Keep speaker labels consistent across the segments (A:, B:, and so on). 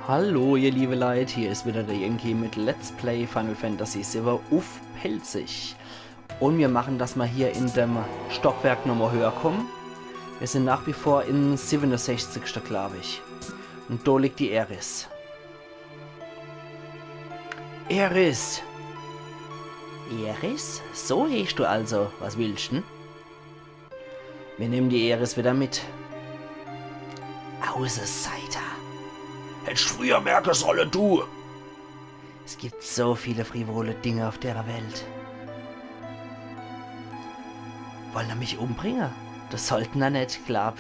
A: Hallo ihr liebe Leute, hier ist wieder der Yankee mit Let's Play Final Fantasy VII auf Pelzig. Und wir machen das mal hier in dem Stockwerk nochmal höher kommen. Wir sind nach wie vor in 67. glaube ich. Und da liegt die Eris. Eris! Eris? So heißt du also. Was willst du denn? Wir nehmen die Eris wieder mit. Außenseiter.
B: Hättest früher merken sollen, du!
A: Es gibt so viele frivole Dinge auf der Welt. Wollen er mich umbringen? Das sollten er nicht, glaub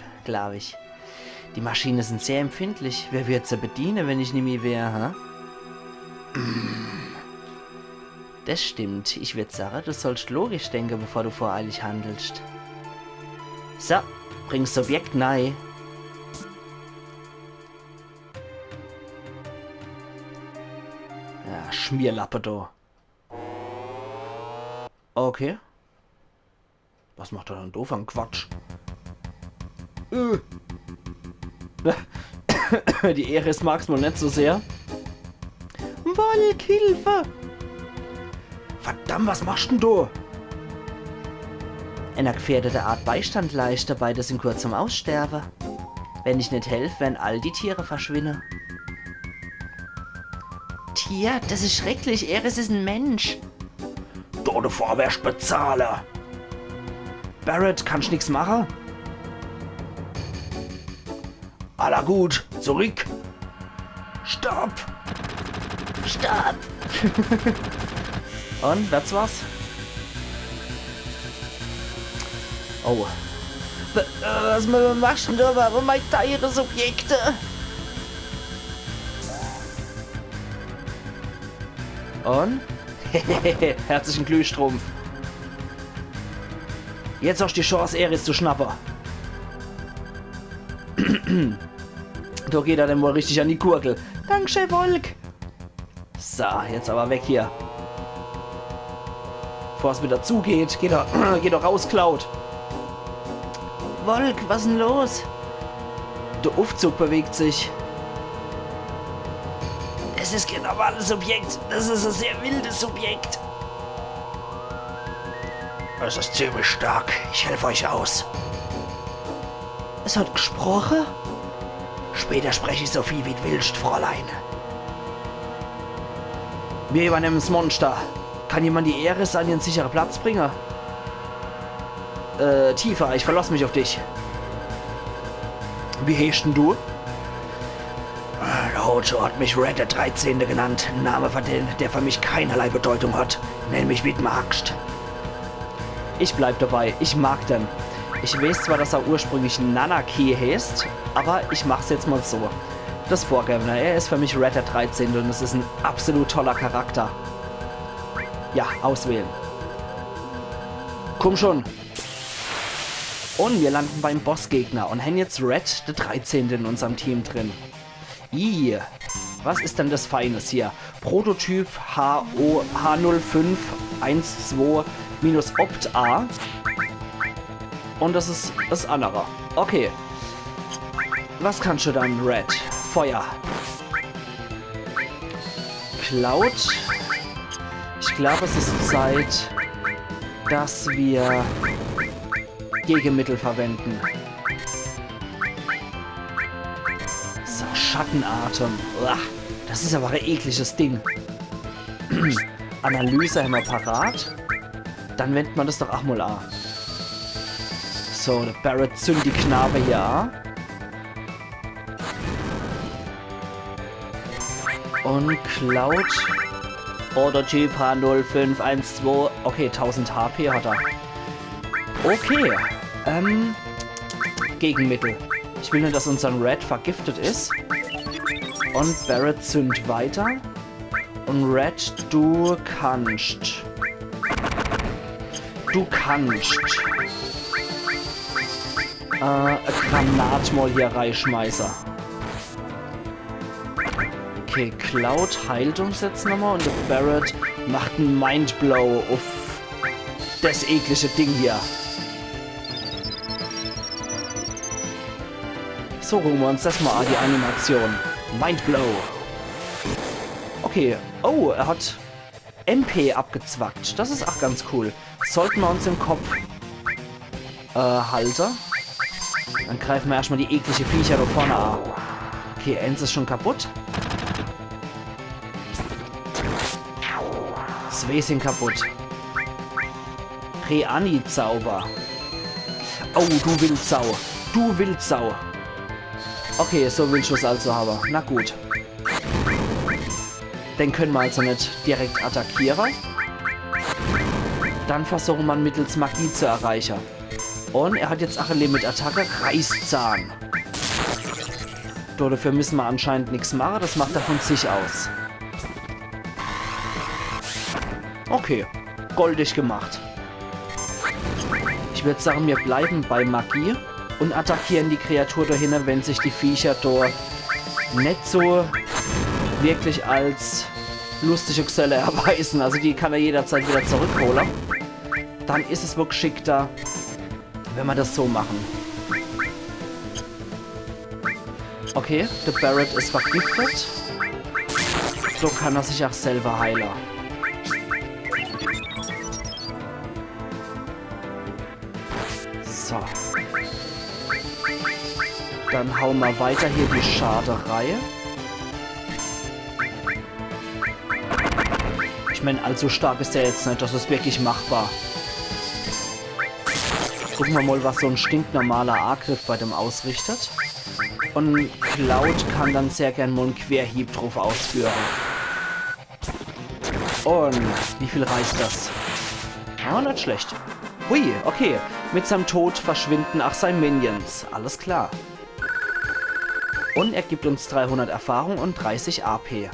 A: ich. Die Maschinen sind sehr empfindlich. Wer wird sie bedienen, wenn ich nicht mehr wäre, hä? Das stimmt. Ich würde sagen, du sollst logisch denken, bevor du voreilig handelst. So, bring's Objekt nahe. Ja, Schmierlappe da. Okay. Was macht er denn doof an Quatsch? Die Eris mag's wohl nicht so sehr. Volk, Hilfe!
B: Verdammt, was machst denn du?
A: Einer gefährdete Art Beistand leisten, beide sind kurz zum Aussterben. Wenn ich nicht helfe, werden all die Tiere verschwinden. Tier, das ist schrecklich. Eris ist ein Mensch.
B: Du davor wärst bezahlen.
A: Barret, kannst nix machen?
B: Aller gut, zurück. Stopp!
A: Stopp! Und, das war's? Oh. Was machst du denn da? Warum meine teure Subjekte? Und? Herzlichen Glühstrumpf. Jetzt hast du die Chance, Eris zu schnappen. Da geht er denn wohl richtig an die Gurgel. Dankeschön, Volk. So, jetzt aber weg hier. Bevor es wieder zugeht, geht er raus, Cloud. Volk, was ist denn los? Der Aufzug bewegt sich. Es ist kein normales Subjekt. Das ist ein sehr wildes Subjekt.
B: Es ist ziemlich stark. Ich helfe euch aus.
A: Es hat gesprochen?
B: Später spreche ich so viel wie du willst, Fräulein.
A: Wir übernehmen das Monster. Kann jemand die Eris an ihren sicheren Platz bringen? Tifa, ich verlasse mich auf dich. Wie heißt denn du?
B: Der Hojo hat mich Red der 13. genannt. Ein Name, der für mich keinerlei Bedeutung hat. Nenn mich wie du magst.
A: Ich bleib dabei. Ich mag den. Ich weiß zwar, dass er ursprünglich Nanaki heißt, aber ich mach's jetzt mal so. Das Vorgänger, er ist für mich Red der 13. und es ist ein absolut toller Charakter. Ja, auswählen. Komm schon. Und wir landen beim Bossgegner und haben jetzt Red der 13. in unserem Team drin. Was ist denn das Feines hier? Prototyp H0512-Opt-A. Und das ist das andere. Okay. Was kannst du dann, Red? Feuer. Cloud. Ich glaube, es ist Zeit, dass wir Gegenmittel verwenden. So, Schattenatem. Uah, das ist aber ein ekliges Ding. Analyse haben wir parat. Dann wendet man das doch auch mal an. So, der Barret zündet die Knabe hier an. Und Cloud. Prototyp H0512. Okay, 1000 HP hat er. Okay. Gegenmittel. Ich will nur, dass unser Red vergiftet ist. Und Barret zündet weiter. Und Red, du kannst. Eine Granat mal hier reinschmeißen. Okay, Cloud heilt uns jetzt nochmal und der Barret macht einen Mindblow auf das eklige Ding hier. So, gucken wir uns das mal an, die Animation. Mindblow. Okay. Oh, er hat MP abgezwackt. Das ist auch ganz cool. Sollten wir uns im Kopf halten. Dann greifen wir erstmal die eklige Viecher da vorne an. Okay, Enz ist schon kaputt. Zwei sind kaputt. Reani-Zauber. Oh, du Wildsau. Du Wildsau. Okay, so willst du es also haben. Na gut. Den können wir also nicht direkt attackieren. Dann versuchen wir mittels Magie zu erreichen. Und er hat jetzt auch eine Limit-Attacke. Reißzahn. Dafür müssen wir anscheinend nichts machen. Das macht er von sich aus. Okay. Goldig gemacht. Ich würde sagen, wir bleiben bei Magie und attackieren die Kreatur dahin, wenn sich die Viecher dort nicht so wirklich als lustige Geselle erweisen. Also die kann er jederzeit wieder zurückholen. Dann ist es wohl geschickter, wenn wir das so machen. Okay, der Barret ist vergiftet. So kann er sich auch selber heilen. So. Dann hauen wir weiter hier die Schaderei. Ich meine, allzu stark ist der jetzt nicht. Das ist wirklich machbar. Gucken wir mal, was so ein stinknormaler Angriff bei dem ausrichtet. Und Cloud kann dann sehr gern mal einen Querhieb drauf ausführen. Und wie viel reicht das? Ah, nicht schlecht. Hui, okay. Mit seinem Tod verschwinden auch seine Minions. Alles klar. Und er gibt uns 300 Erfahrung und 30 AP.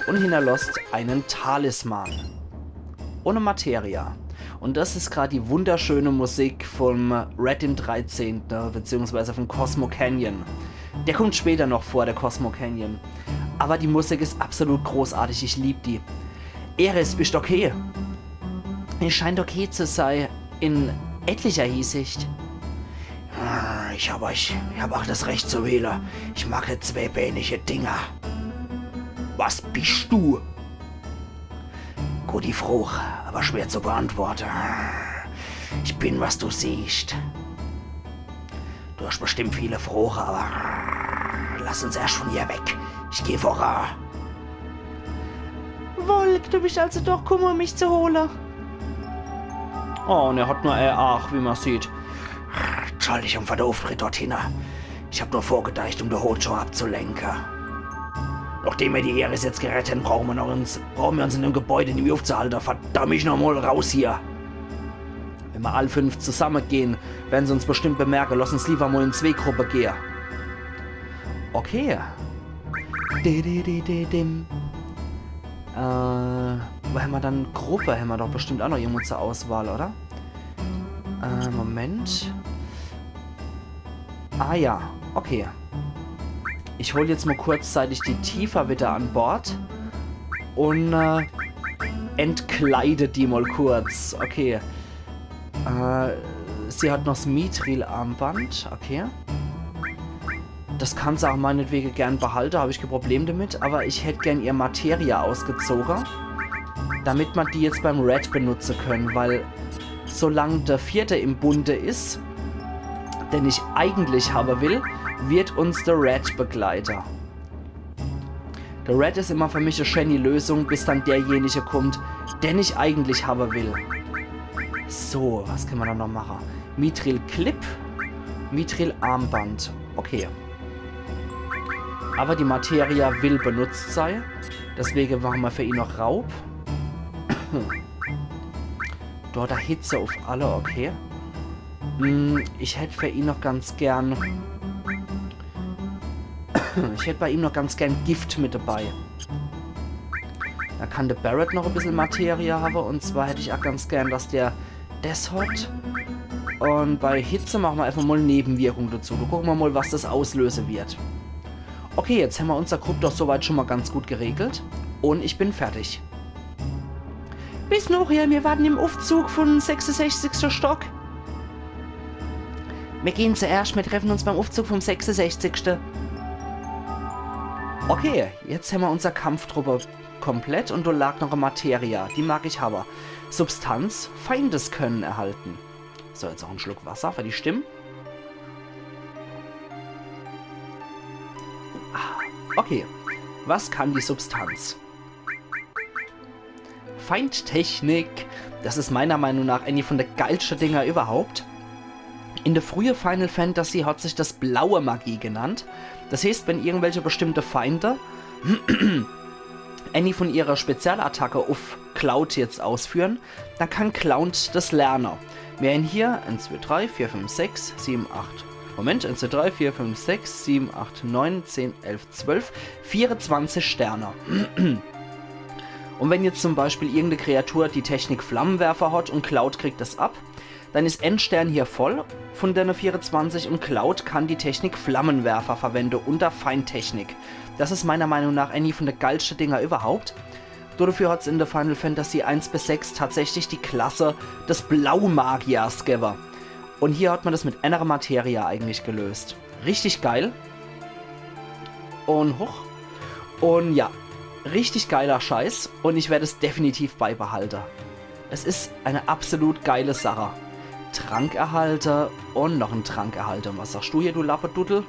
A: Und hinterlässt einen Talisman. Ohne Materia. Und das ist gerade die wunderschöne Musik vom Red im 13. beziehungsweise vom Cosmo Canyon. Der kommt später noch vor, der Cosmo Canyon. Aber die Musik ist absolut großartig, ich liebe die. Eris, bist okay? Es scheint okay zu sein, in etlicher Hinsicht.
B: Ich hab auch das Recht zu wählen. Ich mache zweibeinige Dinger. Was bist du? Gute Frage, aber schwer zu beantworten. Ich bin, was du siehst. Du hast bestimmt viele Fragen, aber lass uns erst von hier weg. Ich gehe voran.
A: Volk, du bist also doch gekommen, um mich zu holen. Oh, und er hat nur ach, wie man sieht.
B: Entschuldigung für den Auftritt dorthin. Ich hab nur vorgedacht, um den Hocho abzulenken. Nachdem wir die Eris jetzt gerettet haben, brauchen wir uns in dem Gebäude nicht mehr aufzuhalten. Verdammt mich noch mal raus hier. Wenn wir alle 5 zusammengehen, werden sie uns bestimmt bemerken. Lass uns lieber mal in 2 Gruppen gehen. Okay. Wo haben wir dann Gruppe? Haben wir doch bestimmt auch noch irgendwo zur Auswahl, oder? Moment. Ah ja, okay. Ich hole jetzt mal kurzzeitig die Tifa wieder an Bord und entkleide die mal kurz. Okay. Sie hat noch das Mithril-Armband. Okay. Das kann sie auch meinetwegen gern behalten, habe ich kein Problem damit. Aber ich hätte gern ihr Materia ausgezogen, damit wir die jetzt beim Red benutzen können. Weil solange der 4. im Bunde ist, den ich eigentlich haben will, wird uns der Red begleiten. Der Red ist immer für mich eine schöne Lösung, bis dann derjenige kommt, den ich eigentlich haben will. So, was können wir dann noch machen? Mithril Clip, Mithril Armband. Okay. Aber die Materia will benutzt sein. Deswegen machen wir für ihn noch Raub. Dort der Hitze auf alle, okay. Ich hätte für ihn noch ganz gern... Ich hätte bei ihm noch ganz gern Gift mit dabei. Da kann der Barret noch ein bisschen Materia haben. Und zwar hätte ich auch ganz gern, dass der das hat. Und bei Hitze machen wir einfach mal Nebenwirkung dazu. Da gucken wir mal, was das auslösen wird. Okay, jetzt haben wir unser Gruppe doch soweit schon mal ganz gut geregelt. Und ich bin fertig. Bis noch hier, wir warten im Aufzug von 66. Stock. Wir gehen zuerst, wir treffen uns beim Aufzug vom 66.
A: Okay, jetzt haben wir unser Kampftruppe komplett und da lag noch eine Materia. Die mag ich haben. Substanz, Feindeskönnen erhalten. So, jetzt auch ein Schluck Wasser für die Stimmen. Okay, was kann die Substanz? Feindtechnik. Das ist meiner Meinung nach eine von der geilsten Dinger überhaupt. In der frühen Final Fantasy hat sich das blaue Magie genannt. Das heißt, wenn irgendwelche bestimmte Feinde eine von ihrer Spezialattacke auf Cloud jetzt ausführen, dann kann Cloud das lernen. Wir haben hier 1, 2, 3, 4, 5, 6, 7, 8. Moment, 1, 2, 3, 4, 5, 6, 7, 8, 9, 10, 11, 12, 24 Sterne. Und wenn jetzt zum Beispiel irgendeine Kreatur die Technik Flammenwerfer hat und Cloud kriegt das ab, dann ist Endstern hier voll von der 24 und Cloud kann die Technik Flammenwerfer verwenden unter Feindtechnik. Das ist meiner Meinung nach eine von der geilsten Dinger überhaupt. Dafür hat es in der Final Fantasy 1 bis 6 tatsächlich die Klasse des Blaumagiers gegeben. Und hier hat man das mit einer Materia eigentlich gelöst. Richtig geil. Und hoch. Und ja, richtig geiler Scheiß. Und ich werde es definitiv beibehalten. Es ist eine absolut geile Sache. Trankerhalter und noch ein Trankerhalter. Was sagst du hier, du Lappeduddel?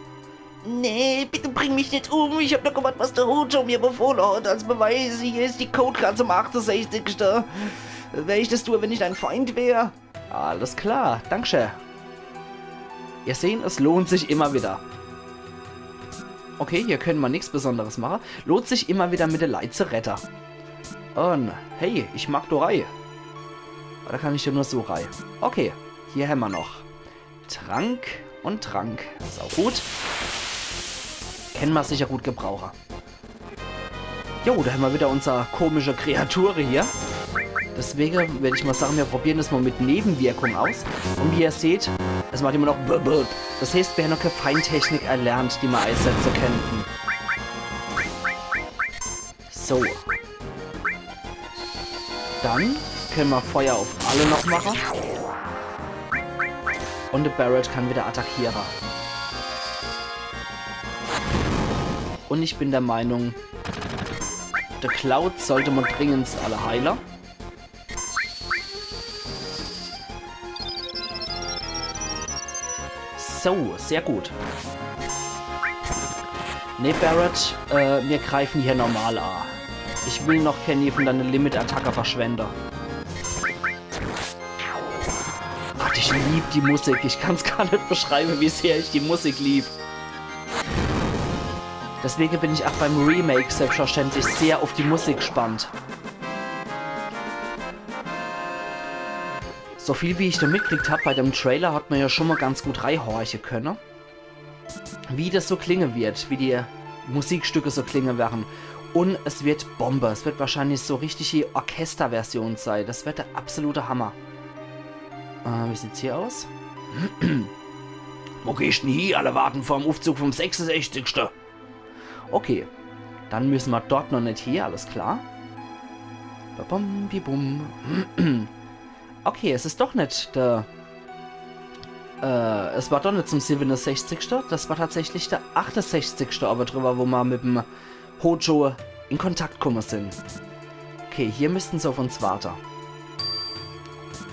B: Nee, bitte bring mich nicht um. Ich hab doch gemacht, was der Hojo mir befohlen hat. Als Beweis, hier ist die Codekarte zum 68. Wäre ich das tue, wenn ich dein Feind wäre?
A: Alles klar, Dankeschön. Ihr seht, es lohnt sich immer wieder. Okay, hier können wir nichts Besonderes machen. Lohnt sich immer wieder mit der Leid zu retten. Und, hey, ich mag Dorei. Oder kann ich dir nur so rein? Okay, hier haben wir noch Trank und Trank. Ist auch gut. Kennen wir sicher gut gebrauchen. Jo, da haben wir wieder unsere komische Kreatur hier. Deswegen werde ich mal sagen, wir probieren das mal mit Nebenwirkung aus. Und wie ihr seht, es macht immer noch Bubble. Das heißt, wir haben noch keine Feintechnik erlernt, die wir einsetzen könnten. So. Dann können wir Feuer auf alle noch machen. Und der Barret kann wieder attackieren. Und ich bin der Meinung, der Cloud sollte man dringend alle heilen. So, sehr gut. Ne, Barret, wir greifen hier normal an. Ich will noch Kenny von deiner Limit-Attacke verschwenden. Gott, ich liebe die Musik. Ich kann es gar nicht beschreiben, wie sehr ich die Musik liebe. Deswegen bin ich auch beim Remake selbstverständlich sehr auf die Musik gespannt. So viel wie ich da mitgekriegt habe, bei dem Trailer hat man ja schon mal ganz gut reinhorchen können. Wie das so klingen wird, wie die Musikstücke so klingen werden. Und es wird Bombe. Es wird wahrscheinlich so richtig die Orchesterversion sein. Das wird der absolute Hammer. Wie sieht's hier aus? Wo gehst du denn hier? Alle warten vorm Aufzug vom 66. Okay. Dann müssen wir dort noch nicht hier, alles klar. Babum, bibum. Okay, es ist doch nicht der... es war doch nicht zum 67. Das war tatsächlich der 68. aber drüber, wo wir mit dem Hojo in Kontakt gekommen sind. Okay, hier müssten sie auf uns warten.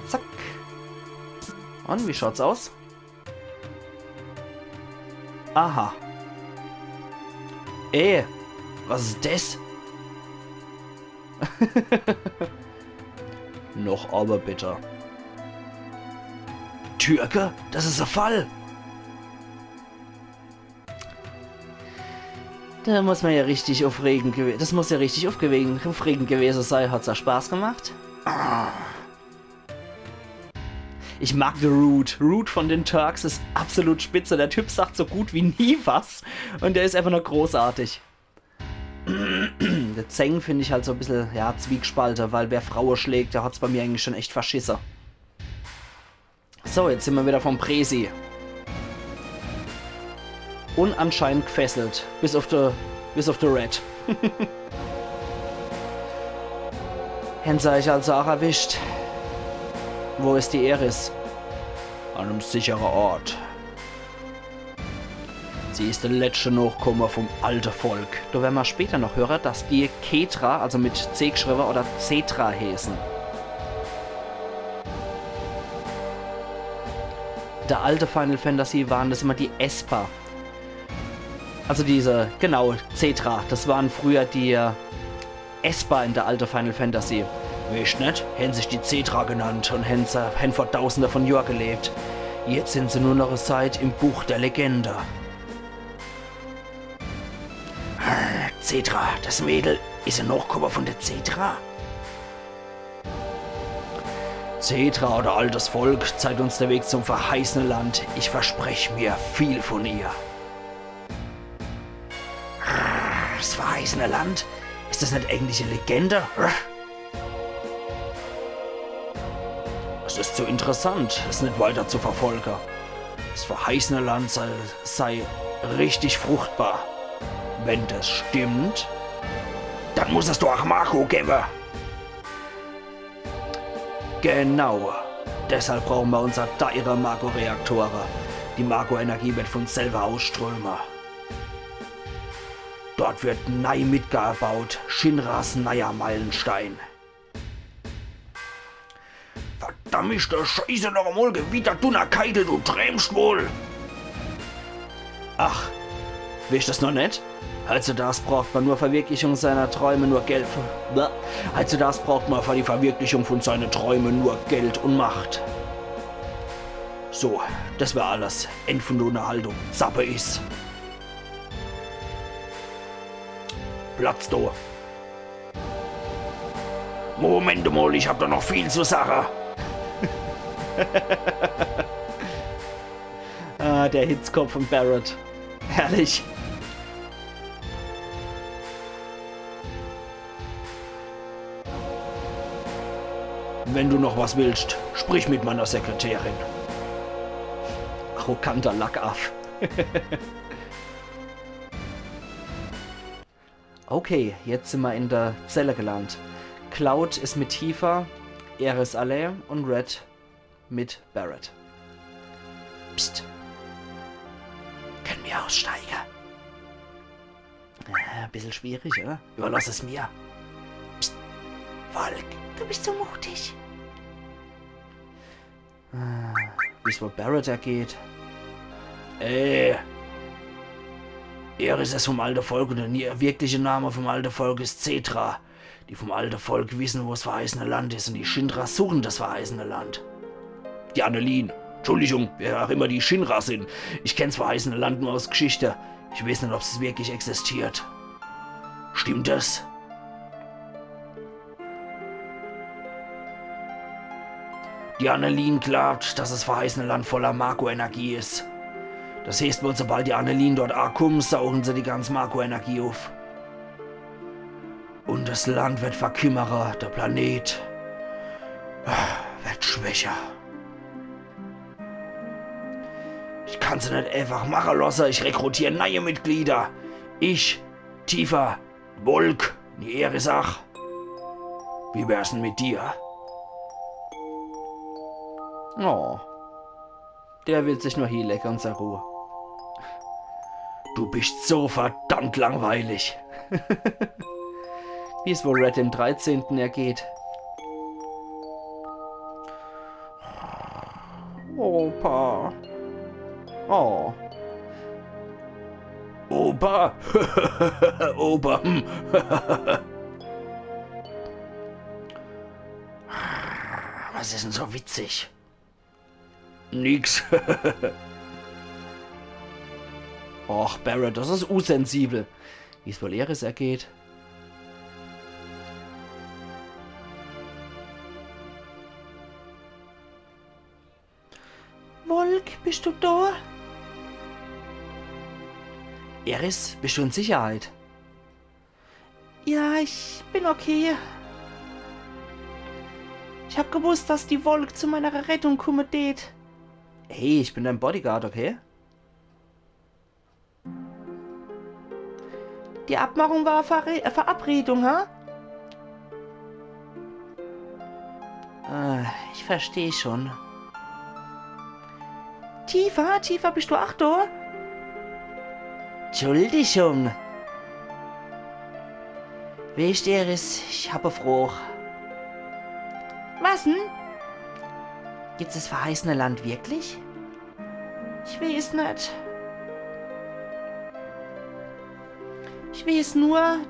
A: Zack. Und wie schaut's aus? Aha. Was ist das? Noch aber bitter. Türke? Das ist ein Fall! Da muss man ja richtig aufregend gewesen. Das muss ja richtig aufregend gewesen sein. Hat's ja Spaß gemacht? Ich mag The Root. Root von den Turks ist absolut spitze. Der Typ sagt so gut wie nie was. Und der ist einfach nur großartig. Der Zeng finde ich halt so ein bisschen, ja, Zwiegespalter, weil wer Frauen schlägt, der hat's bei mir eigentlich schon echt verschissen. So, jetzt sind wir wieder vom Presi. Und anscheinend gefesselt. Bis auf the Red. Händler ich also auch erwischt. Wo ist die Eris? An einem sicheren Ort. Sie ist der letzte Nachkomme vom alten Volk. Da werden wir später noch hören, dass die Ketra, also mit C geschrieben, oder Cetra heißen. Der alte Final Fantasy waren das immer die Esper. Also diese, genau, Cetra, das waren früher die Esper in der alte Final Fantasy. Weißt nicht, hätten sich die Cetra genannt und hätten vor Tausenden von Jahren gelebt. Jetzt sind sie nur noch eine Zeit im Buch der Legende. Cetra, das Mädel ist ein Nachkomme von der Cetra. Cetra oder altes Volk zeigt uns den Weg zum verheißenen Land. Ich verspreche mir viel von ihr. Das verheißene Land? Ist das nicht englische Legende? Das ist zu interessant, es nicht weiter zu verfolgen. Das verheißene Land sei richtig fruchtbar. Wenn das stimmt, dann muss es doch Marco geben. Genau. Deshalb brauchen wir unser teure Marco-Reaktoren. Die Marco-Energie wird von selber ausströmen. Dort wird neu mitgebaut, Shinras neuer Meilenstein. Verdammte Scheiße, noch einmal gewittert, du Keitel, du träumst wohl. Ach, weißt du das noch nicht? Also das braucht man nur Verwirklichung seiner Träume, nur Geld. Also das braucht man für die Verwirklichung von seinen Träumen nur Geld und Macht. So, das war alles. End von der Unterhaltung. Sappe ist. Platz da. Moment mal, ich hab da noch viel zu sagen. Ah, der Hitzkopf von Barrett. Herrlich. Wenn du noch was willst, sprich mit meiner Sekretärin. Arroganter Lackaff. Okay, jetzt sind wir in der Zelle gelandet. Cloud ist mit Tifa, Aeris Alley und Red mit Barrett. Psst. Können wir aussteigen? Ein bisschen schwierig, oder? Überlass es mir. Psst. Volk, du bist so mutig. Wie es wohl Barrett ergeht. Aeris ist vom alten Volk und der wirkliche Name vom alten Volk ist Cetra. Die vom alten Volk wissen, wo das verheißene Land ist und die Shinras suchen das verheißene Land. Die Annelien. Entschuldigung, wer auch immer die Shinra sind. Ich kenne das verheißene Land nur aus Geschichte. Ich weiß nicht, ob es wirklich existiert. Stimmt das? Die Annelien glaubt, dass das verheißene Land voller Marco-Energie ist. Das heißt wohl, sobald die Annelien dort ankommen, saugen sie die ganze Marco-Energie auf. Und das Land wird verkümmerer, der Planet wird schwächer. Ich kann sie nicht einfach machen lassen, ich rekrutiere neue Mitglieder. Ich, Tifa, Volk, die Aerisach. Wie wär's denn mit dir? Oh. Der will sich nur hier leckern zur Ruhe. Du bist so verdammt langweilig. Wie es wohl Red im 13. ergeht. Opa. Oh. Opa. Opa. Was ist denn so witzig? Nix. Och, Barrett, das ist unsensibel. Wie es wohl Aeris ergeht. Volk, bist du da? Aeris, bist du in Sicherheit? Ja, ich bin okay. Ich hab gewusst, dass die Volk zu meiner Rettung kommen tät. Hey, ich bin dein Bodyguard, okay? Die Abmachung war Verabredung, ha? Ich verstehe schon. Tifa, bist du auch da?
B: Entschuldigung. Weißt du, Iris, ich habe eine Frage.
A: Was denn?
B: Gibt's das verheißene Land wirklich?
A: Ich weiß nicht. Ich weiß nur,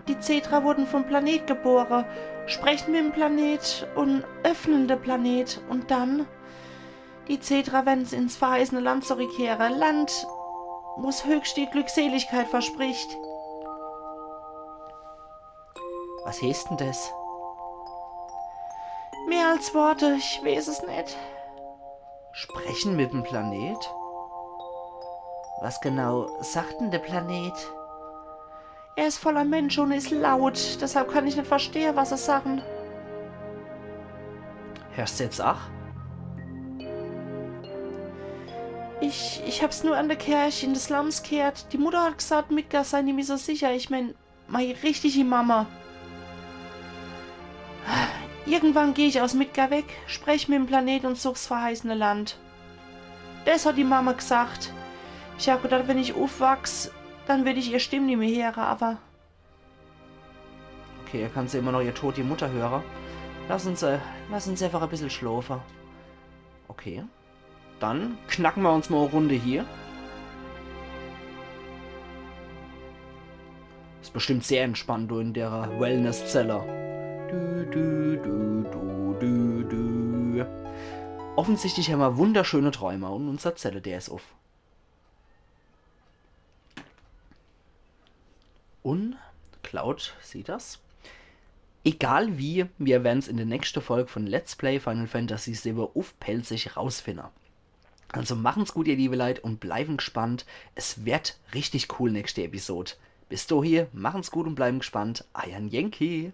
A: die Zetra wurden vom Planet geboren, sprechen mit dem Planet und öffnen den Planet. Und dann, die Zetra werden ins verheißene Land zurückkehren. Land, wo es höchste Glückseligkeit verspricht.
B: Was heißt denn das?
A: Mehr als Worte, ich weiß es nicht.
B: Sprechen mit dem Planet? Was genau sagt denn der Planet?
A: Er ist voller Menschen und ist laut, deshalb kann ich nicht verstehen, was er sagen.
B: Hörst du jetzt auch?
A: Ich hab's nur an der Kirche in des Slums gehört. Die Mutter hat gesagt, Midgar sei nicht mehr so sicher. Ich mein, meine richtige Mama. Irgendwann gehe ich aus Midgar weg, sprech mit dem Planet und such's verheißene Land. Das hat die Mama gesagt. Ich hab gedacht, wenn ich aufwachs, dann will ich ihr Stimme nicht mehr hören, aber...
B: Okay, er kann sie immer noch ihr Tod, die Mutter hören. Lass uns einfach ein bisschen schlafen. Okay. Dann knacken wir uns mal eine Runde hier. Ist bestimmt sehr entspannt, du in der Wellness-Zelle. Du. Offensichtlich haben wir wunderschöne Träume und unser Zelle, der ist auf. Und Cloud sieht das. Egal wie, wir werden es in der nächsten Folge von Let's Play Final Fantasy VII aufpelzig rausfinden. Also machen's gut, ihr liebe Leute, und bleiben gespannt. Es wird richtig cool nächste Episode. Bis dahin, machen's gut und bleiben gespannt. Euer Yankee.